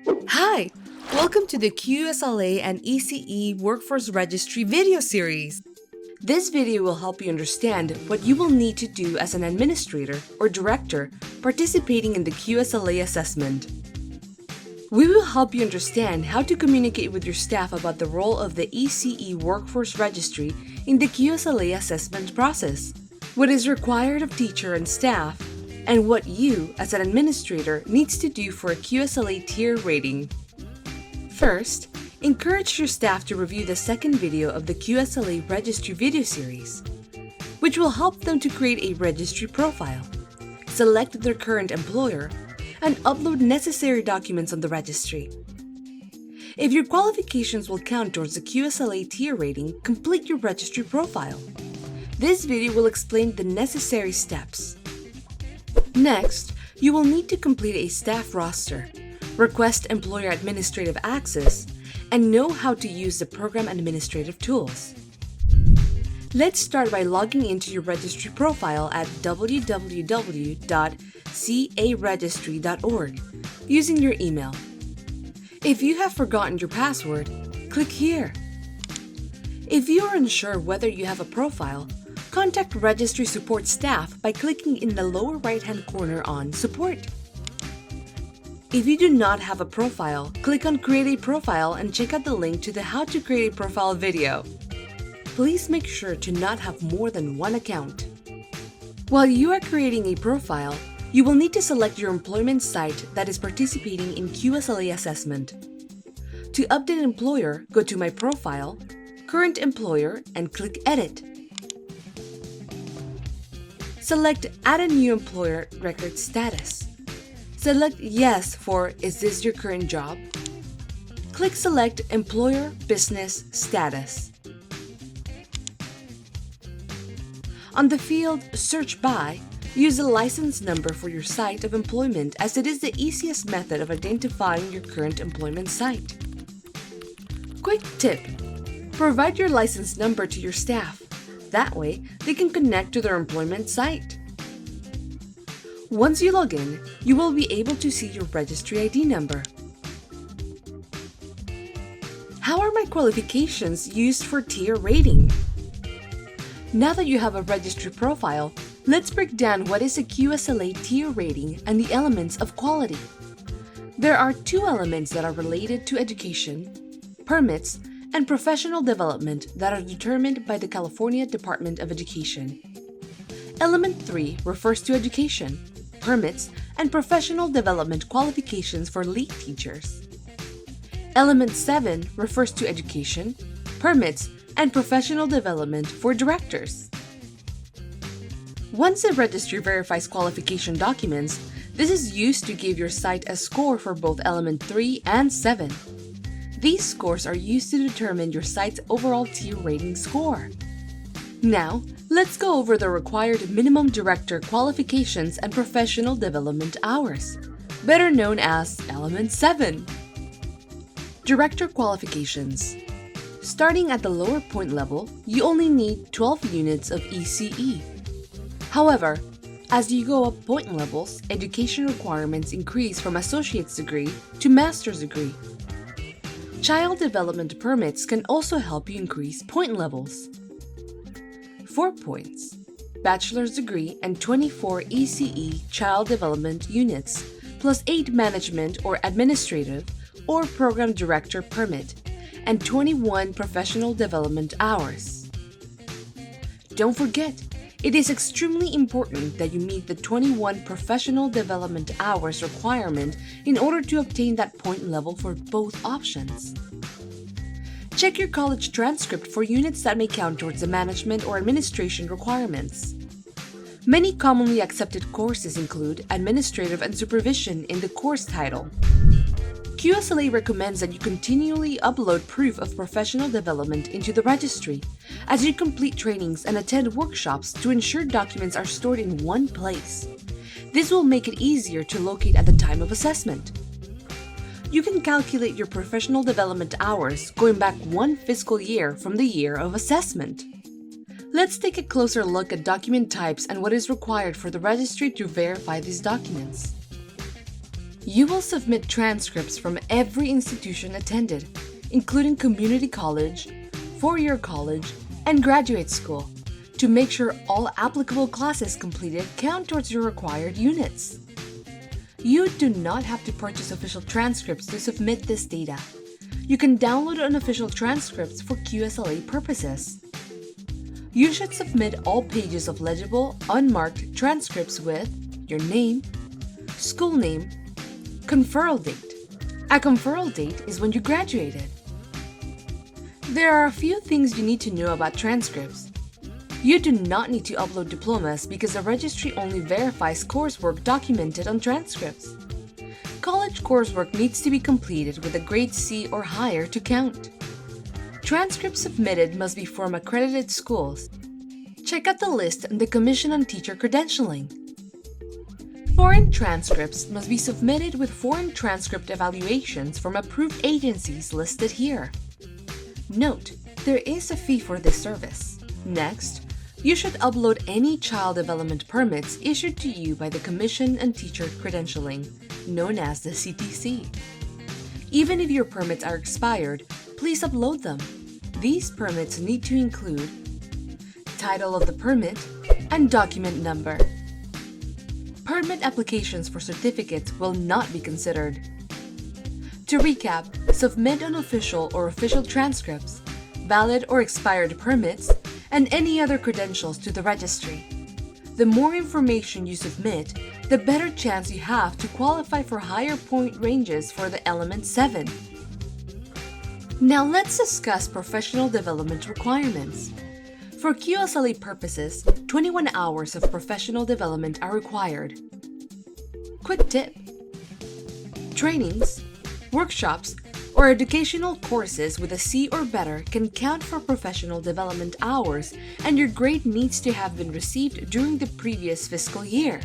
Hi! Welcome to the QSLA and ECE Workforce Registry video series. This video will help you understand what you will need to do as an administrator or director participating in the QSLA assessment. We will help you understand how to communicate with your staff about the role of the ECE Workforce Registry in the QSLA assessment process, what is required of teacher and staff, and what you, as an administrator, needs to do for a QSLA tier rating. First, encourage your staff to review the second video of the QSLA Registry video series, which will help them to create a registry profile, select their current employer, and upload necessary documents on the registry. If your qualifications will count towards the QSLA tier rating, complete your registry profile. This video will explain the necessary steps. Next, you will need to complete a staff roster, request employer administrative access, and know how to use the program administrative tools. Let's start by logging into your registry profile at www.caregistry.org using your email. If you have forgotten your password, click here. If you are unsure whether you have a profile, contact registry support staff by clicking in the lower right-hand corner on Support. If you do not have a profile, click on Create a Profile and check out the link to the How to Create a Profile video. Please make sure to not have more than one account. While you are creating a profile, you will need to select your employment site that is participating in QSLA assessment. To update employer, go to My Profile, Current Employer, and click Edit. Select Add a New Employer Record Status. Select Yes for Is this your current job? Click Select Employer Business Status. On the field Search By, use the license number for your site of employment as it is the easiest method of identifying your current employment site. Quick tip: provide your license number to your staff. That way, they can connect to their employment site. Once you log in, you will be able to see your registry ID number. How are my qualifications used for tier rating? Now that you have a registry profile, let's break down what is a QSLA tier rating and the elements of quality. There are two elements that are related to education, permits, and professional development that are determined by the California Department of Education. Element 3 refers to education, permits, and professional development qualifications for lead teachers. Element 7 refers to education, permits, and professional development for directors. Once the registry verifies qualification documents, this is used to give your site a score for both Element 3 and 7. These scores are used to determine your site's overall tier rating score. Now, let's go over the required minimum director qualifications and professional development hours, better known as Element 7. Director qualifications. Starting at the lower point level, you only need 12 units of ECE. However, as you go up point levels, education requirements increase from associate's degree to master's degree. Child development permits can also help you increase point levels. 4 points, bachelor's degree and 24 ECE child development units, plus 8 management or administrative or program director permit, and 21 professional development hours. Don't forget, it is extremely important that you meet the 21 professional development hours requirement in order to obtain that point level for both options. Check your college transcript for units that may count towards the management or administration requirements. Many commonly accepted courses include administrative and supervision in the course title. QSLA recommends that you continually upload proof of professional development into the registry as you complete trainings and attend workshops to ensure documents are stored in one place. This will make it easier to locate at the time of assessment. You can calculate your professional development hours going back one fiscal year from the year of assessment. Let's take a closer look at document types and what is required for the registry to verify these documents. You will submit transcripts from every institution attended, including community college, four-year college, and graduate school, to make sure all applicable classes completed count towards your required units. You do not have to purchase official transcripts to submit this data. You can download unofficial transcripts for QSLA purposes. You should submit all pages of legible, unmarked transcripts with your name, school name, conferral date. A conferral date is when you graduated. There are a few things you need to know about transcripts. You do not need to upload diplomas because the registry only verifies coursework documented on transcripts. College coursework needs to be completed with a grade C or higher to count. Transcripts submitted must be from accredited schools. Check out the list in the Commission on Teacher Credentialing. Foreign transcripts must be submitted with foreign transcript evaluations from approved agencies listed here. Note, there is a fee for this service. Next, you should upload any child development permits issued to you by the Commission on Teacher Credentialing, known as the CTC. Even if your permits are expired, please upload them. These permits need to include title of the permit and document number. Permit applications for certificates will not be considered. To recap, submit unofficial or official transcripts, valid or expired permits, and any other credentials to the registry. The more information you submit, the better chance you have to qualify for higher point ranges for the Element 7. Now let's discuss professional development requirements. For QSLA purposes, 21 hours of professional development are required. Quick tip: trainings, workshops, or educational courses with a C or better can count for professional development hours, and your grade needs to have been received during the previous fiscal year.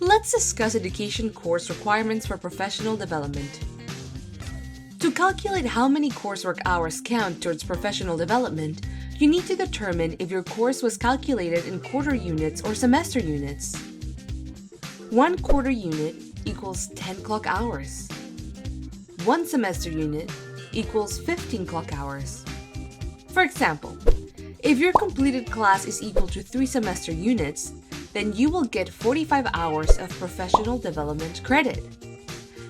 Let's discuss education course requirements for professional development. To calculate how many coursework hours count towards professional development, you need to determine if your course was calculated in quarter units or semester units. 1 quarter unit equals 10 clock hours. 1 semester unit equals 15 clock hours. For example, if your completed class is equal to 3 semester units, then you will get 45 hours of professional development credit.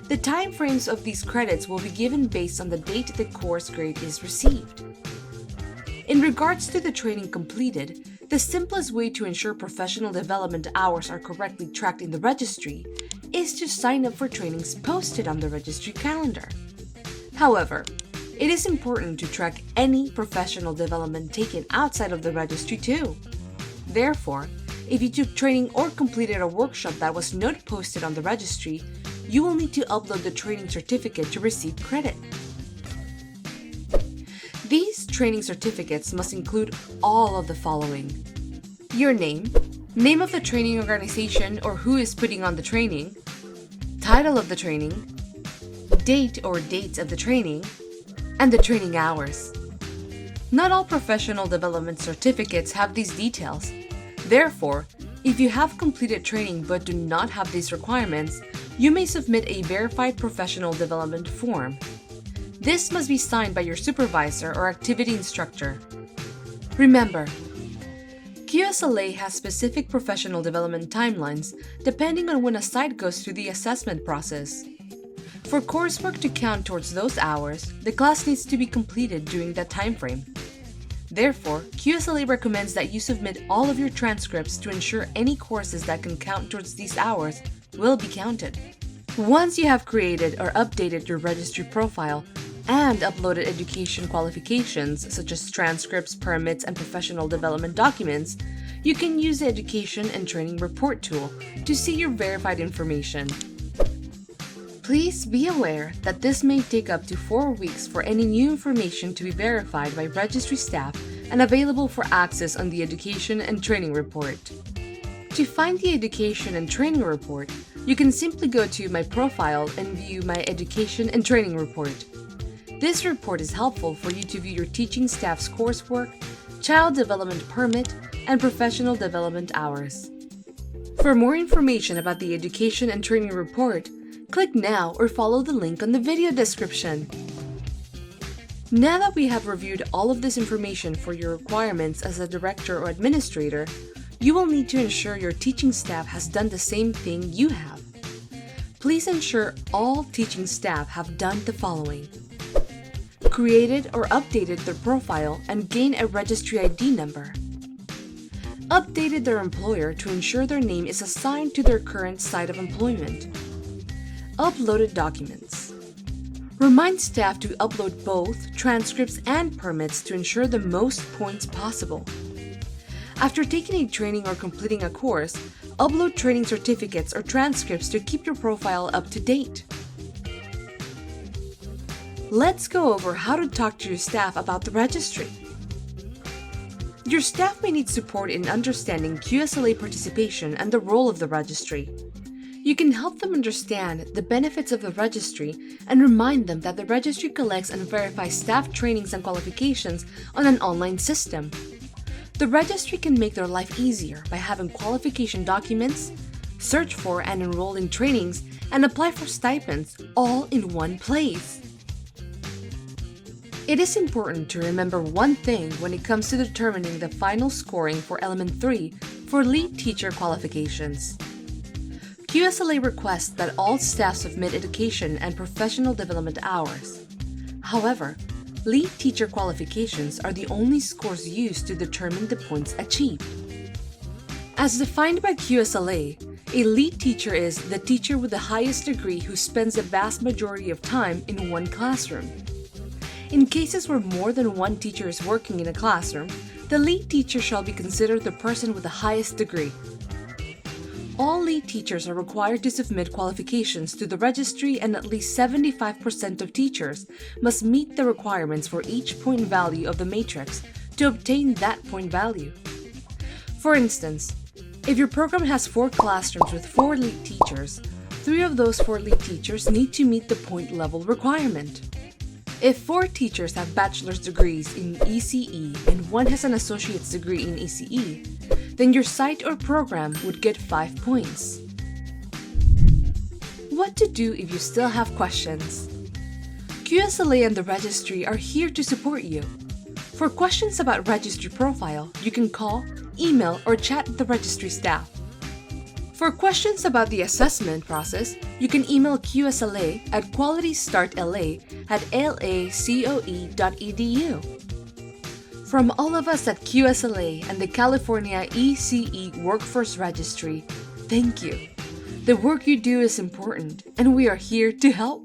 The time frames of these credits will be given based on the date the course grade is received. In regards to the training completed, the simplest way to ensure professional development hours are correctly tracked in the registry is to sign up for trainings posted on the registry calendar. However, it is important to track any professional development taken outside of the registry too. Therefore, if you took training or completed a workshop that was not posted on the registry, you will need to upload the training certificate to receive credit. These training certificates must include all of the following: your name, name of the training organization or who is putting on the training, title of the training, date or dates of the training, and the training hours. Not all professional development certificates have these details. Therefore, if you have completed training but do not have these requirements, you may submit a verified professional development form. This must be signed by your supervisor or activity instructor. Remember, QSLA has specific professional development timelines depending on when a site goes through the assessment process. For coursework to count towards those hours, the class needs to be completed during that time frame. Therefore, QSLA recommends that you submit all of your transcripts to ensure any courses that can count towards these hours will be counted. Once you have created or updated your registry profile and uploaded education qualifications such as transcripts, permits, and professional development documents, you can use the Education and Training Report tool to see your verified information. Please be aware that this may take up to 4 weeks for any new information to be verified by registry staff and available for access on the Education and Training Report. To find the Education and Training Report, you can simply go to my profile and view my Education and Training Report. This report is helpful for you to view your teaching staff's coursework, child development permit, and professional development hours. For more information about the Education and Training Report, click now or follow the link on the video description. Now that we have reviewed all of this information for your requirements as a director or administrator, you will need to ensure your teaching staff has done the same thing you have. Please ensure all teaching staff have done the following: created or updated their profile and gain a registry ID number, updated their employer to ensure their name is assigned to their current site of employment, uploaded documents. Remind staff to upload both transcripts and permits to ensure the most points possible. After taking a training or completing a course, upload training certificates or transcripts to keep your profile up to date. Let's go over how to talk to your staff about the registry. Your staff may need support in understanding QSLA participation and the role of the registry. You can help them understand the benefits of the registry and remind them that the registry collects and verifies staff trainings and qualifications on an online system. The registry can make their life easier by having qualification documents, search for and enroll in trainings, and apply for stipends all in one place. It is important to remember one thing when it comes to determining the final scoring for Element 3 for lead teacher qualifications. QSLA requests that all staff submit education and professional development hours. However, lead teacher qualifications are the only scores used to determine the points achieved. As defined by QSLA, a lead teacher is the teacher with the highest degree who spends the vast majority of time in one classroom. In cases where more than one teacher is working in a classroom, the lead teacher shall be considered the person with the highest degree. All lead teachers are required to submit qualifications to the registry, and at least 75% of teachers must meet the requirements for each point value of the matrix to obtain that point value. For instance, if your program has 4 classrooms with 4 lead teachers, 3 of those 4 lead teachers need to meet the point level requirement. If 4 teachers have bachelor's degrees in ECE and 1 has an associate's degree in ECE, then your site or program would get 5 points. What to do if you still have questions? QSLA and the registry are here to support you. For questions about registry profile, you can call, email, or chat the registry staff. For questions about the assessment process, you can email QSLA at qualitystartla@lacoe.edu. From all of us at QSLA and the California ECE Workforce Registry, thank you. The work you do is important, and we are here to help.